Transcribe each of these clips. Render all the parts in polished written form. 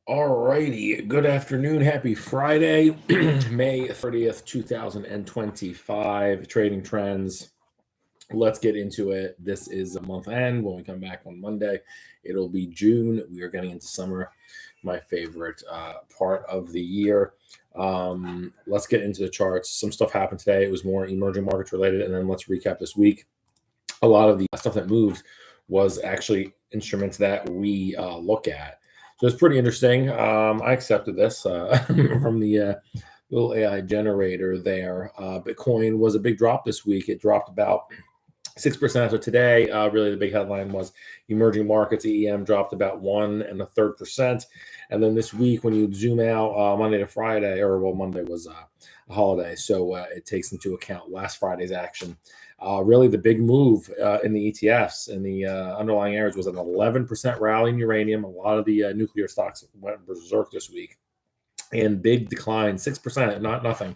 All righty. Good afternoon. Happy Friday, May 30th, 2025. Trading trends. Let's get into it. This is a month end. When we come back on Monday, it'll be June. We are getting into summer, my favorite part of the year. Let's get into the charts. Some stuff happened today. It was more emerging markets related. And then let's recap this week. A lot of the stuff that moved was actually instruments that we look at. So it's pretty interesting. I accepted this from the little AI generator there. Bitcoin was a big drop this week. It dropped about 6%. So today, really the big headline was emerging markets, EM dropped about 1.33%. And then this week, when you zoom out Monday to Friday, Monday was a holiday. So it takes into account last Friday's action. Really the big move in the ETFs and the underlying areas was an 11% rally in uranium. A lot of the nuclear stocks went berserk this week. And big decline, 6%, not nothing,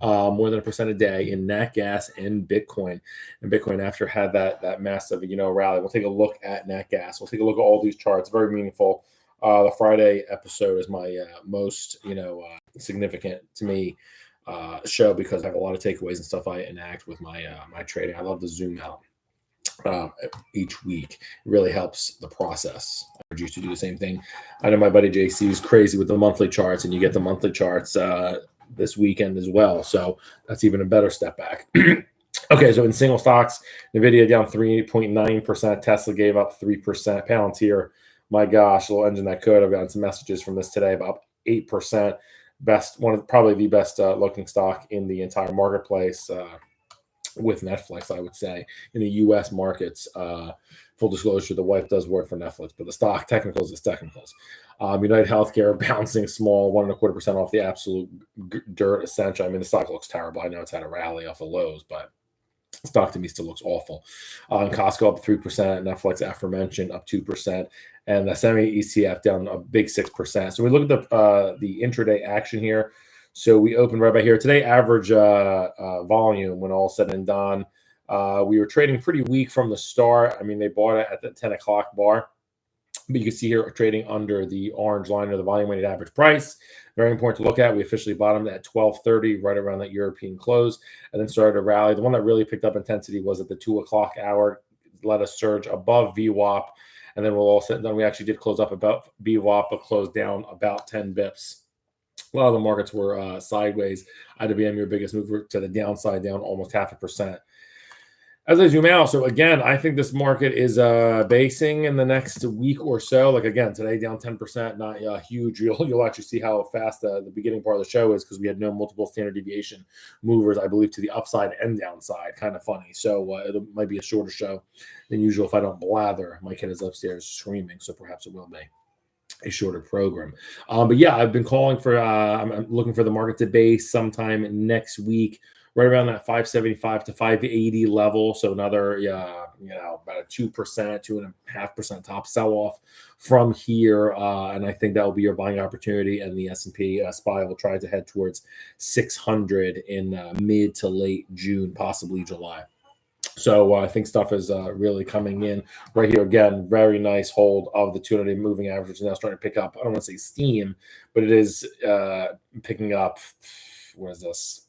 more than 1% a day in nat gas and Bitcoin. And Bitcoin, after had that massive, rally. We'll take a look at nat gas. We'll take a look at all these charts. Very meaningful. The Friday episode is my most, significant to me show because I have a lot of takeaways and stuff I enact with my my trading. I love to zoom out each week. It really helps the process. I urge you to do the same thing. I know my buddy JC is crazy with the monthly charts, and you get the monthly charts this weekend as well. So that's even a better step back. Okay, so in single stocks, NVIDIA down 3.9%. Tesla gave up 3%. Palantir, my gosh, little engine that could. I've gotten some messages from this today about 8%. Probably the best looking stock in the entire marketplace. With Netflix, I would say, in the U.S. markets. Full disclosure, the wife does work for Netflix, but the stock technicals is technicals. United Healthcare bouncing small, 1.25% off the absolute dirt essential. I mean, the stock looks terrible. I know it's had a rally off the lows, but stock to me still looks awful. Costco up 3%, Netflix aforementioned up 2%, and the semi ETF down a big 6%. So we look at the intraday action here. So we opened right by here. Today, average volume, when all said and done, we were trading pretty weak from the start. I mean, they bought it at the 10 o'clock bar. But you can see here, we're trading under the orange line or the volume-weighted average price. Very important to look at. We officially bottomed at 12:30, right around that European close, and then started to rally. The one that really picked up intensity was at the 2 o'clock hour. Let us surge above VWAP. And then we'll all said and done. We actually did close up about VWAP, but closed down about 10 bips. A lot of the markets were sideways. IBM, your biggest mover to the downside, down almost 0.5%. As I zoom out, so again, I think this market is basing in the next week or so. Like again, today down 10%, not huge. You'll actually see how fast the beginning part of the show is because we had no multiple standard deviation movers, I believe, to the upside and downside. Kind of funny. So it might be a shorter show than usual if I don't blather. My kid is upstairs screaming, so perhaps it will be a shorter program. But yeah, I've been calling for, I'm looking for the market to base sometime next week, right around that 575 to 580 level. So another, about a 2%, 2.5% top sell off from here. And I think that will be your buying opportunity. And the S&P SPY will try to head towards 600 in mid to late June, possibly July. So I think stuff is really coming in right here. Again, very nice hold of the 200-day moving average, which is now starting to pick up. I don't want to say steam, but it is picking up, what is this,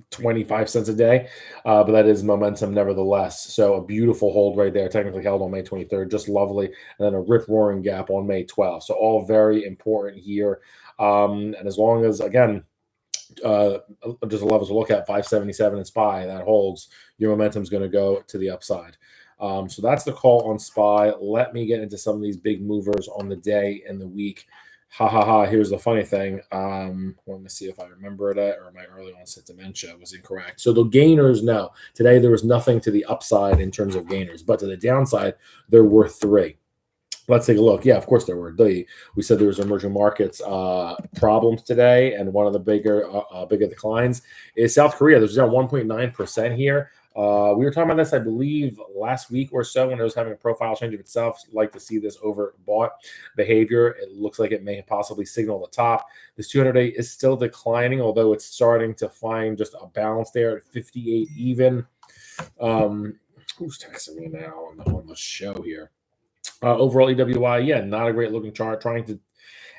25 cents a day, but that is momentum nevertheless. So a beautiful hold right there, technically held on May 23rd, just lovely, and then a rip-roaring gap on May 12th. So all very important here. And as long as, again, just a level to look at, 577 in SPY, that holds, your momentum is going to go to the upside. So that's the call on SPY. Let me get into some of these big movers on the day and the week. Here's the funny thing. Let me see if I remember it, or my early onset dementia was incorrect. So the gainers, no. Today there was nothing to the upside in terms of gainers, but to the downside, there were three. Let's take a look. Yeah, of course there were. We said there was emerging markets problems today, and one of the bigger declines is South Korea. There's down 1.9% here. We were talking about this, I believe, last week or so when it was having a profile change of itself. Like to see this overbought behavior. It looks like it may possibly signal the top. This 200-day is still declining, although it's starting to find just a balance there at 58 even. Who's texting me now on the show here? Overall EWI, yeah, not a great looking chart. Trying to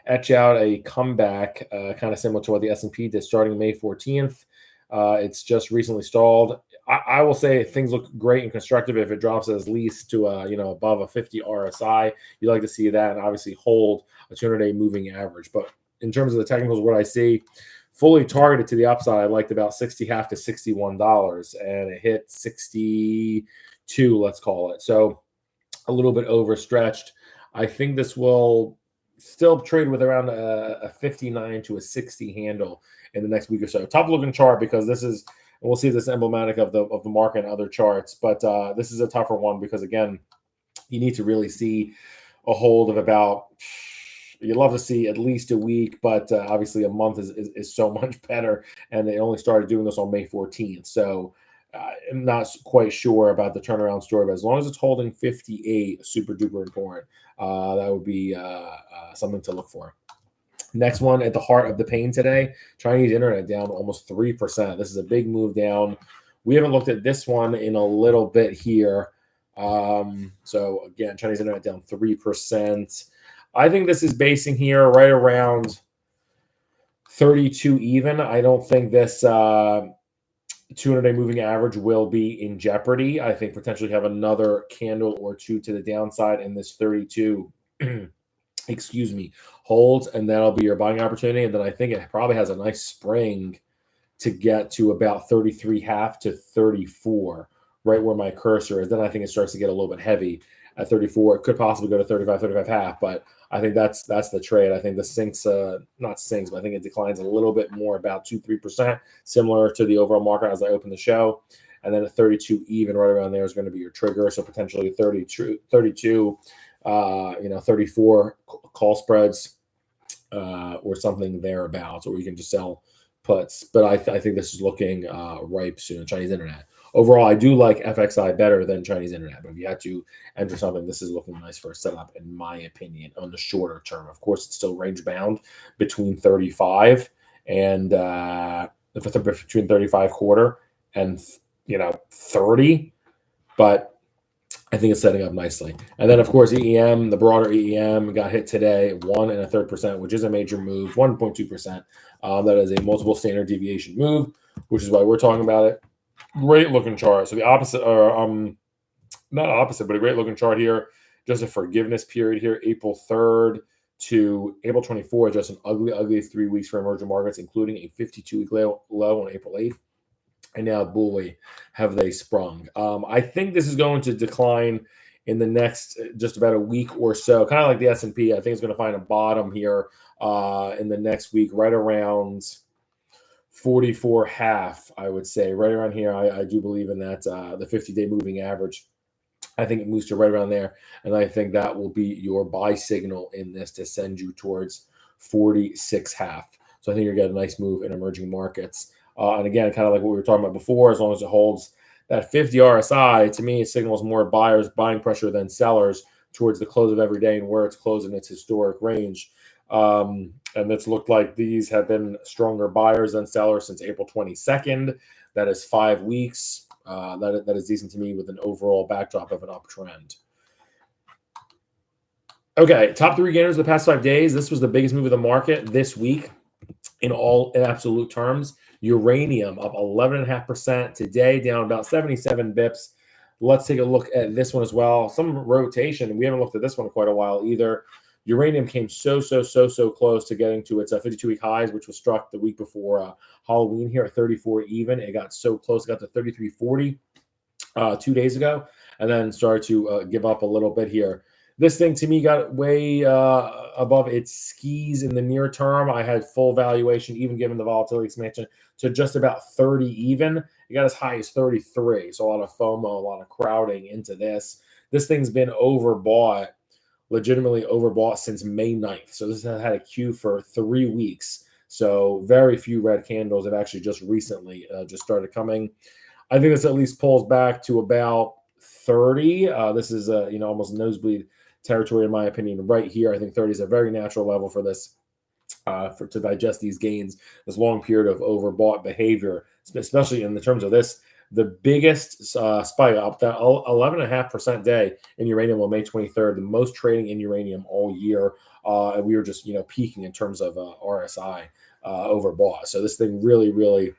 etch out a comeback, kind of similar to what the S&P did starting May 14th. It's just recently stalled. I will say things look great and constructive if it drops at least to above a 50 RSI. You like to see that, and obviously hold a 200-day moving average. But in terms of the technicals, what I see fully targeted to the upside, I liked about 60.5 to $61, and it hit 62, let's call it. So a little bit overstretched. I think this will still trade with around a 59 to a 60 handle in the next week or so. Tough looking chart, because this is, and we'll see if this is emblematic of the market and other charts, but this is a tougher one because, again, you need to really see a hold of about, you'd love to see at least a week, but obviously a month is so much better, and they only started doing this on May 14th. So I'm not quite sure about the turnaround story, but as long as it's holding 58, super duper important, that would be something to look for. Next one, at the heart of the pain today, Chinese internet down almost 3%. This is a big move down. We haven't looked at this one in a little bit here. So again, Chinese internet down 3%. I think this is basing here right around 32 even. I don't think this 200-day moving average will be in jeopardy. I think potentially have another candle or two to the downside in this 32 excuse me, holds, and that'll be your buying opportunity. And then I think it probably has a nice spring to get to about 33.5 to 34, right where my cursor is. Then I think it starts to get a little bit heavy at 34. It could possibly go to 35, 35.5, but I think that's the trade. I think the sinks, not sinks, but I think it declines a little bit more, about 2-3%, similar to the overall market as I open the show. And then a 32 even right around there is going to be your trigger. So potentially 32, 34 call spreads or something thereabouts, or you can just sell puts. But I think this is looking ripe soon. Chinese internet. Overall, I do like FXI better than Chinese internet. But if you had to enter something, this is looking nice for a setup, in my opinion, on the shorter term. Of course, it's still range bound between 35 and between 35 quarter and 30, but I think it's setting up nicely. And then, of course, EEM, the broader EEM, got hit today, 1 1/3%, which is a major move, 1.2%. That is a multiple standard deviation move, which is why we're talking about it. Great looking chart. So the opposite, or not opposite, but a great looking chart here. Just a forgiveness period here, April 3rd to April 24th. Just an ugly 3 weeks for emerging markets, including a 52-week low on April 8th. And now, boy, have they sprung. I think this is going to decline in the next just about a week or so, kind of like the S&P. I think it's going to find a bottom here in the next week, right around 44.5, I would say. Right around here, I do believe in that, the 50-day moving average. I think it moves to right around there, and I think that will be your buy signal in this to send you towards 46.5. So I think you're getting a nice move in emerging markets. And again, kind of like what we were talking about before, as long as it holds that 50 RSI, to me, it signals more buyers buying pressure than sellers towards the close of every day and where it's closing its historic range. And it's looked like these have been stronger buyers than sellers since April 22nd. That is 5 weeks. That is decent to me with an overall backdrop of an uptrend. Okay, top 3 gainers of the past 5 days. This was the biggest move of the market this week in absolute terms. Uranium up 11.5% today, down about 77 bips. Let's take a look at this one as well. Some rotation. We haven't looked at this one in quite a while either. Uranium came so close to getting to its 52-week highs, which was struck the week before Halloween here at 34 even. It got so close, it got to 33.40 2 days ago, and then started to give up a little bit here. This thing, to me, got way above its skis in the near term. I had full valuation, even given the volatility expansion, to just about 30 even. It got as high as 33. So a lot of FOMO, a lot of crowding into this. This thing's been overbought, legitimately overbought since May 9th. So this has had a queue for 3 weeks. So very few red candles have actually just recently just started coming. I think this at least pulls back to about 30. This is almost nosebleed territory, in my opinion, right here. I think 30 is a very natural level for this, to digest these gains, this long period of overbought behavior, especially in the terms of this. The biggest spike up that 11.5% day in uranium on May 23rd, the most trading in uranium all year. and we were just peaking in terms of RSI overbought. So this thing really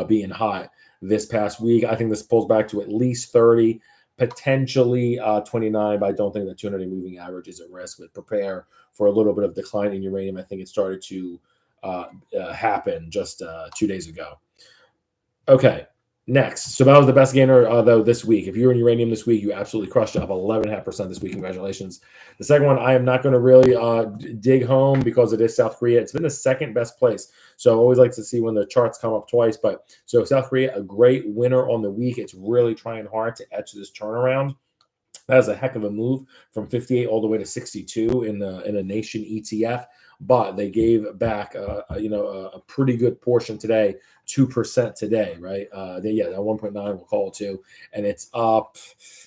being hot this past week. I think this pulls back to at least 30, potentially 29, but I don't think the 200-day moving average is at risk. But prepare for a little bit of decline in uranium. I think it started to happen just 2 days ago. Okay, next. So that was the best gainer though this week. If you were in uranium this week, you absolutely crushed it, up 11.5% this week. Congratulations. The second one, I am not going to really dig home because it is South Korea. It's been the second best place. So I always like to see when the charts come up twice. But so South Korea, a great winner on the week. It's really trying hard to etch this turnaround. That is a heck of a move from 58 all the way to 62 in a nation ETF. But they gave back, a pretty good portion today, 2% today, right? That 1.9 we'll call it 2, and it's up.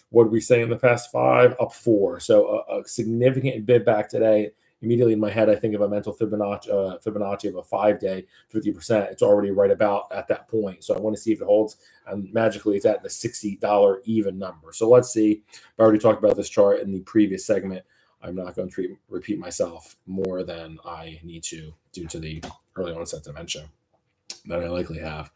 What did we say in the past 5? Up 4. So a significant bid back today. Immediately in my head, I think of a mental Fibonacci of a 5-day, 50%. It's already right about at that point. So I want to see if it holds. And magically, it's at the $60 even number. So let's see. I already talked about this chart in the previous segment. I'm not going to repeat myself more than I need to due to the early onset dementia that I likely have.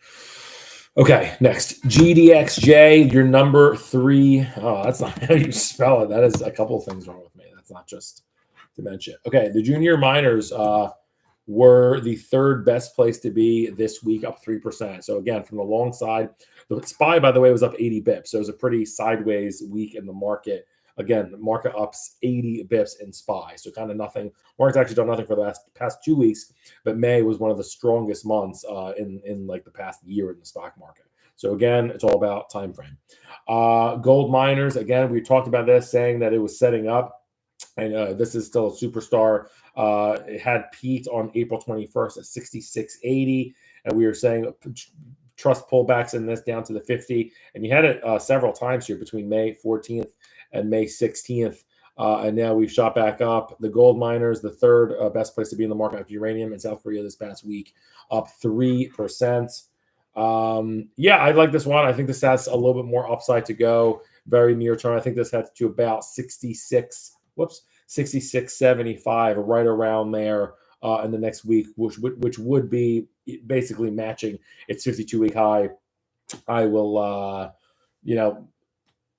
Okay, next. GDXJ, your number 3. Oh, that's not how you spell it. That is a couple of things wrong with me. That's not just dementia. Okay, the junior miners were the third best place to be this week, up 3%. So again, from the long side, the SPY, by the way, was up 80 bips. So it was a pretty sideways week in the market. Again, the market ups 80 bips in SPY. So kind of nothing. Market's actually done nothing for the past 2 weeks, but May was one of the strongest months in like the past year in the stock market. So again, it's all about time frame. Gold miners, again, we talked about this, saying that it was setting up. And this is still a superstar. It had peaked on April 21st at 66.80, and we were saying trust pullbacks in this down to the 50. And you had it several times here between May 14th and May 16th. And now we've shot back up. The gold miners, the third best place to be in the market after uranium in South Korea this past week, up 3%. I like this one. I think this has a little bit more upside to go. Very near term. I think this heads to about 66.75, right around there in the next week, which would be basically matching its 52-week high. I will,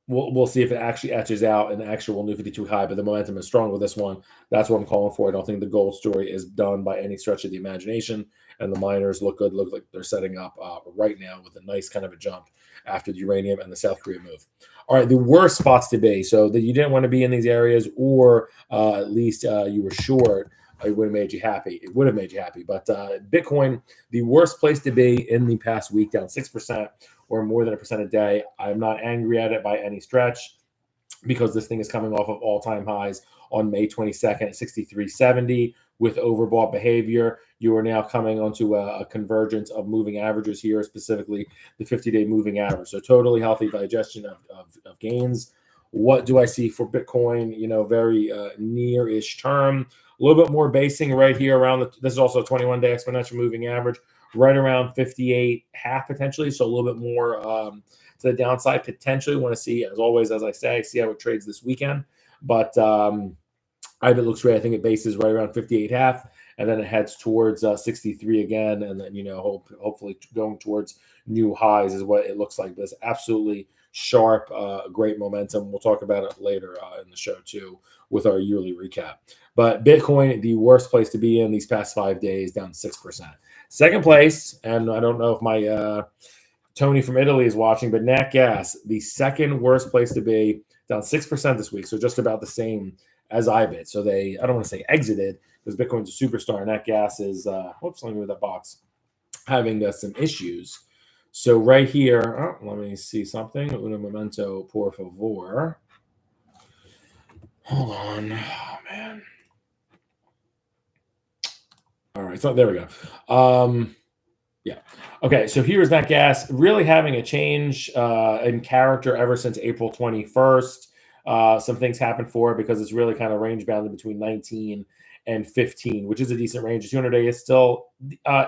we'll see if it actually etches out an actual new 52 high, but the momentum is strong with this one. That's what I'm calling for. I don't think the gold story is done by any stretch of the imagination, and the miners look good. Look like they're setting up right now with a nice kind of a jump after the uranium and the South Korea move. All right, the worst spots to be, so that you didn't want to be in these areas, or at least you were short, it would have made you happy. It would have made you happy. But Bitcoin, the worst place to be in the past week, down 6% or more than 1% a day. I'm not angry at it by any stretch, because this thing is coming off of all-time highs on May 22nd at 63.70 with overbought behavior. You are now coming onto a convergence of moving averages here, specifically the 50-day moving average. So totally healthy digestion of gains. What do I see for Bitcoin? Very near-ish term. A little bit more basing right here around this is also a 21-day exponential moving average, right around 58.5 potentially. So a little bit more to the downside potentially. Want to see, as always, as I say, see how it trades this weekend. But IBIT looks great. I think it bases right around 58.5, and then it heads towards 63 again, and then hopefully going towards new highs is what it looks like. But it's absolutely sharp, great momentum. We'll talk about it later in the show too with our yearly recap. But Bitcoin, the worst place to be in these past 5 days, down 6%. Second place, and I don't know if my Tony from Italy is watching, but Nat Gas, the second worst place to be, down 6% this week, so just about the same as IBIT. So I don't want to say exited, because Bitcoin's a superstar. Nat Gas is, let me move that box, having some issues. So right here, let me see something. Un momento, por favor. Hold on. Oh, man. All right, so there we go. Yeah. Okay, so here's Nat Gas really having a change in character ever since April 21st. Some things happened for it because it's really kind of range bounded between 19 and 15, which is a decent range. The 200-day is still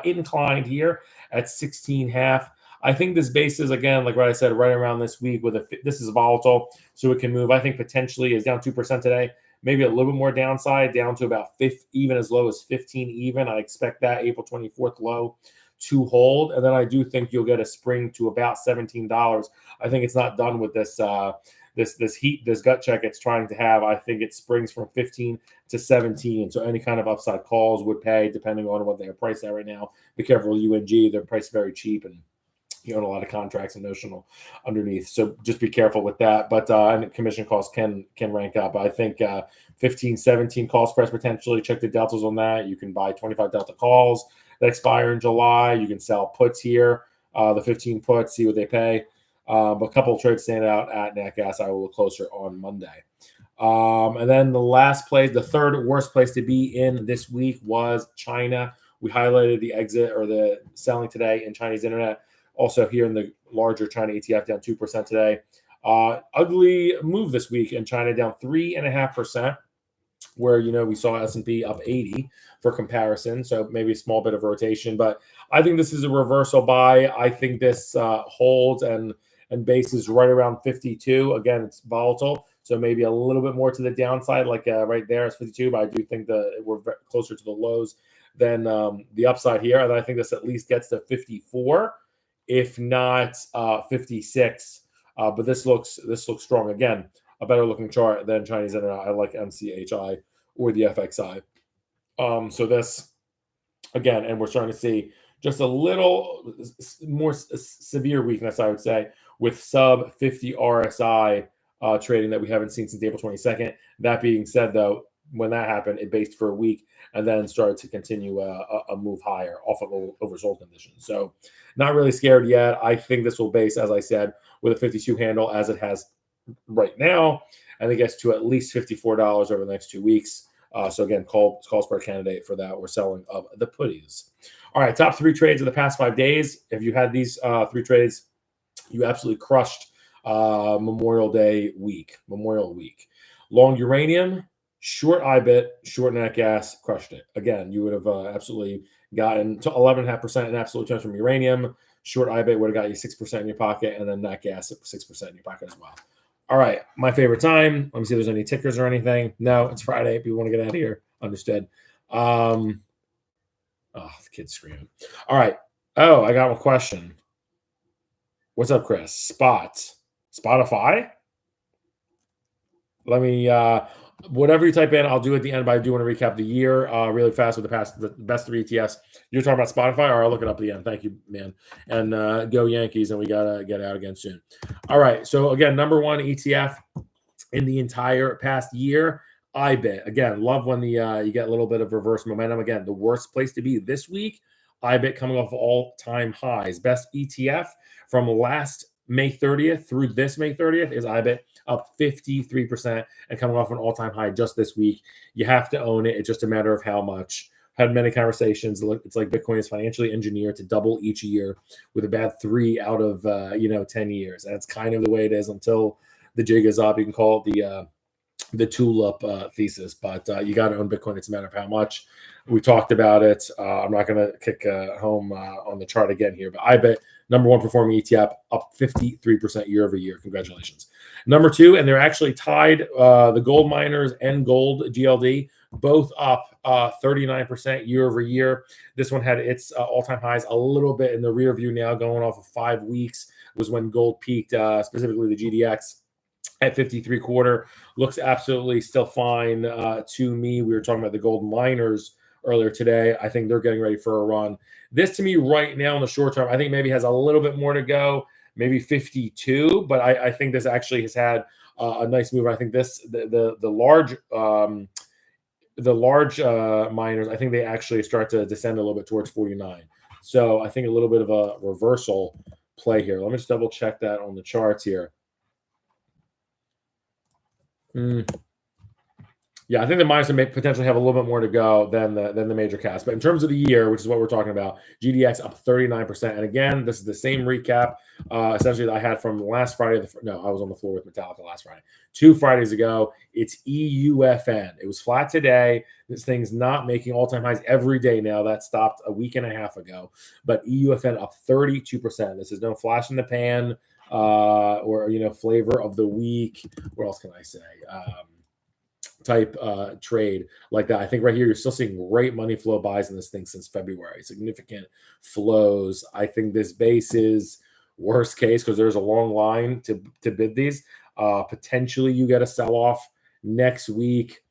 inclined here at 16.5. I think this base is, again, like what I said, right around this week. This is volatile, so it can move. I think potentially is down 2% today. maybe a little bit more downside down to about even as low as 15 even. I expect that April 24th low to hold. And then I do think you'll get a spring to about $17. I think it's not done with this this gut check it's trying to have. I think it springs from 15 to 17. So any kind of upside calls would pay depending on what they're priced at right now. Be careful, UNG, they're priced very cheap and you own a lot of contracts and notional underneath. So just be careful with that. But and commission costs can rank up. I think 15, 17 call spreads potentially. Check the deltas on that. You can buy 25 delta calls that expire in July. You can sell puts here, the 15 puts, see what they pay. But a couple of trades stand out at Nat Gas. I will look closer on Monday. And then the last place, the third worst place to be in this week was China. We highlighted the exit or the selling today in Chinese internet. Also here in the larger China ETF down 2% today. Ugly move this week in China down 3.5%, where, we saw S&P up 80 for comparison. So maybe a small bit of rotation, but I think this is a reversal buy. I think this holds and base is right around 52. Again, it's volatile. So maybe a little bit more to the downside, like right there is 52, but I do think that we're closer to the lows than the upside here. And I think this at least gets to 54, if not 56. But this looks strong. Again, a better looking chart than Chinese internet. I like MCHI or the FXI. So this, again, and we're starting to see just a little more severe weakness, I would say, with sub 50 RSI trading that we haven't seen since April 22nd. That being said, though, when that happened, it based for a week and then started to continue a move higher off of oversold conditions. So not really scared yet. I think this will base, as I said, with a 52 handle as it has right now. I think it gets to at least $54 over the next 2 weeks. So again, call spread candidate for that. We're selling of the putties. All right, top 3 trades of the past 5 days. If you had these 3 trades, you absolutely crushed Memorial week. Long uranium, short IBIT, short nat gas, crushed it. Again, you would have absolutely gotten to 11.5% in absolute terms from uranium. Short IBIT would have got you 6% in your pocket, and then nat gas at 6% in your pocket as well. All right, my favorite time. Let me see if there's any tickers or anything. No, it's Friday. People want to get out of here. Understood. The kid's screaming. All right. Oh, I got a question. What's up, Chris? Spotify? Let me, whatever you type in, I'll do at the end, but I do want to recap the year really fast with the best 3 ETFs. You're talking about Spotify, or I'll look it up at the end. Thank you, man. And go Yankees, and we got to get out again soon. All right. So, again, number 1 ETF in the entire past year, IBIT. Again, love when you get a little bit of reverse momentum. Again, the worst place to be this week, IBIT coming off all-time highs. Best ETF from last May 30th through this May 30th is IBIT, up 53% and coming off an all-time high just this week. You have to own it. It's just a matter of how much. Had many conversations. It's like Bitcoin is financially engineered to double each year with about 3 out of 10 years. And it's kind of the way it is until the jig is up. You can call it the tulip thesis, but you got to own Bitcoin. It's a matter of how much. We talked about it. I'm not going to kick home on the chart again here, but IBIT, number 1 performing ETF, up 53% year over year. Congratulations. Number 2, and they're actually tied, the gold miners and gold GLD, both up 39% year over year. This one had its all-time highs a little bit in the rear view now, going off of 5 weeks was when gold peaked, specifically the GDX. At 53.25, looks absolutely still fine to me. We were talking about the gold miners earlier today. I think they're getting ready for a run. This to me right now in the short term, I think maybe has a little bit more to go, maybe 52. But I think this actually has had a nice move. I think the large miners, I think they actually start to descend a little bit towards 49. So I think a little bit of a reversal play here. Let me just double check that on the charts here. Yeah, I think the miners may potentially have a little bit more to go than the major caps. But in terms of the year, which is what we're talking about, GDX up 39%. And again, this is the same recap essentially that I had from last Friday. I was on the floor with Metallica last Friday. 2 Fridays ago, it's EUFN. It was flat today. This thing's not making all-time highs every day now. That stopped a week and a half ago. But EUFN up 32%. This is no flash in the pan or flavor of the week. What else can I say? type trade like that. I think right here you're still seeing great money flow buys in this thing since February, significant flows. I think this base is worst case because there's a long line to bid these. Potentially you get a sell-off next week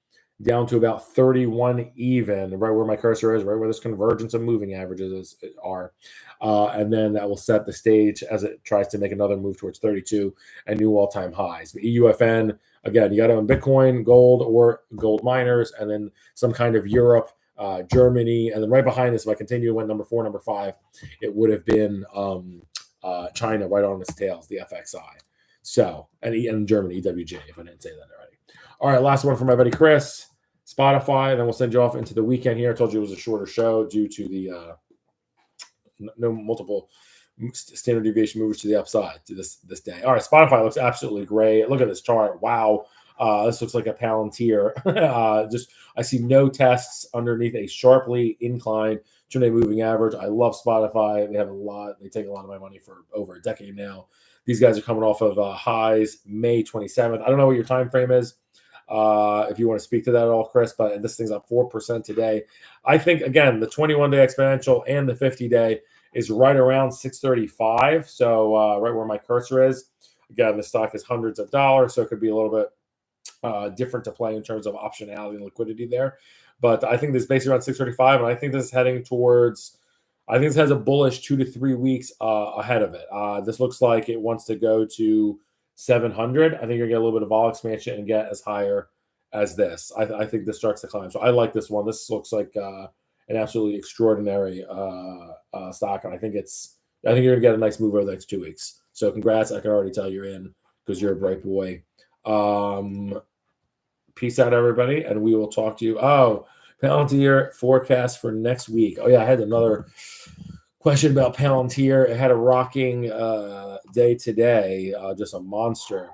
down to about 31 even, right where my cursor is, right where this convergence of moving averages are. And then that will set the stage as it tries to make another move towards 32 and new all-time highs. The EUFN, again, you got to own Bitcoin, gold, or gold miners, and then some kind of Europe, Germany, and then right behind this, if I continue, went number 4, number 5, it would have been China right on its tails, the FXI. So, and Germany, EWJ, if I didn't say that already. All right, last one from my buddy Chris. Spotify, then we'll send you off into the weekend here. I told you it was a shorter show due to the no multiple standard deviation movers to the upside to this day. All right, Spotify looks absolutely great. Look at this chart. Wow. This looks like a Palantir. I see no tests underneath a sharply inclined 2-day moving average. I love Spotify. They take a lot of my money for over a decade now. These guys are coming off of highs May 27th. I don't know what your time frame is. If you want to speak to that at all, Chris, but this thing's up 4% today. I think, again, the 21-day exponential and the 50-day is right around 635. So right where my cursor is. Again, the stock is hundreds of dollars, so it could be a little bit different to play in terms of optionality and liquidity there. But I think this is basically around 635, and I think this is heading towards – I think this has a bullish 2 to 3 weeks ahead of it. This looks like it wants to go to 700. I think you're going to get a little bit of vol expansion and get as higher as this. I think this starts to climb. So I like this one. This looks like an absolutely extraordinary stock. And I think you're going to get a nice move over the next 2 weeks. So congrats. I can already tell you're in because you're a bright boy. Peace out, everybody. And we will talk to you. Oh, Palantir forecast for next week. Oh, yeah. I had another question about Palantir. It had a rocking day today, just a monster,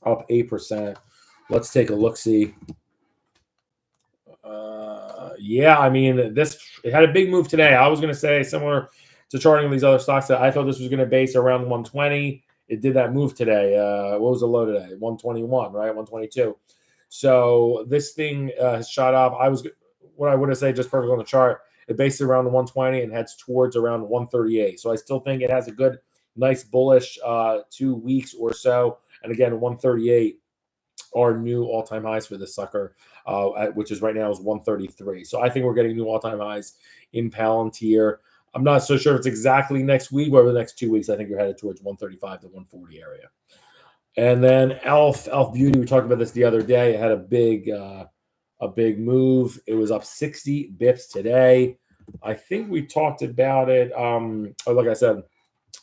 up 8%. Let's take a look-see. Yeah, I mean, it had a big move today. I was going to say similar to charting these other stocks that I thought this was going to base around 120. It did that move today. What was the low today? 121, right? 122. So this thing has shot up. What I would have said just perfect on the chart. It bases around 120 and heads towards around 138. So I still think it has a good, nice bullish 2 weeks or so. And again, 138 are new all-time highs for this sucker, which is right now is 133. So I think we're getting new all-time highs in Palantir. I'm not so sure if it's exactly next week, but over the next 2 weeks, I think you're headed towards 135 to 140 area. And then Elf Beauty, we talked about this the other day. It had a big move. It was up 60 bips today. I think we talked about it. Like I said,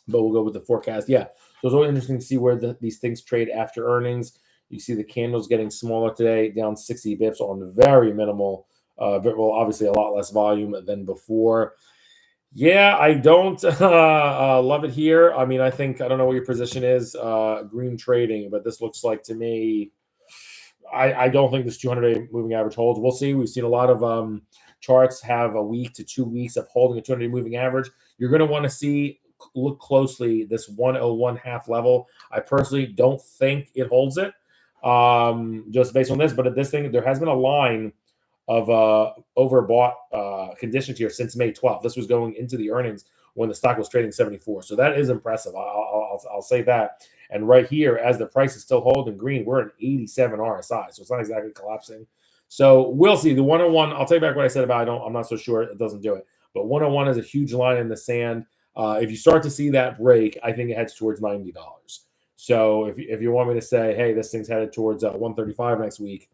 but we'll go with the forecast. Yeah, so it's really interesting to see where these things trade after earnings. You see the candles getting smaller today, down 60 bips on very minimal, obviously a lot less volume than before. Yeah, I don't love it here. I mean, I don't know what your position is, green trading, but this looks like to me, I don't think this 200-day moving average holds. We'll see. We've seen a lot of charts have a week to 2 weeks of holding a 200-day moving average. You're going to want to look closely this 101 half level. I personally don't think it holds it just based on this, but at this thing, there has been a line of overbought conditions here since May 12th. This was going into the earnings when the stock was trading 74. So that is impressive. I'll say that. And right here, as the price is still holding green, we're at 87 RSI. So it's not exactly collapsing. So we'll see. The 101, I'll take back what I said about I'm not so sure it doesn't do it. But 101 is a huge line in the sand. If you start to see that break, I think it heads towards $90. So if you want me to say, hey, this thing's headed towards 135 next week,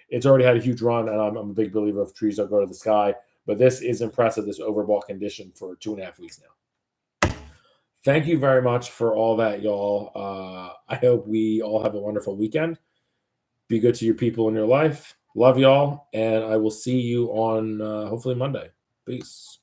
it's already had a huge run, and I'm a big believer of trees don't go to the sky. But this is impressive, this overbought condition for 2.5 weeks now. Thank you very much for all that, y'all. I hope we all have a wonderful weekend. Be good to your people in your life. Love y'all, and I will see you on hopefully Monday. Peace.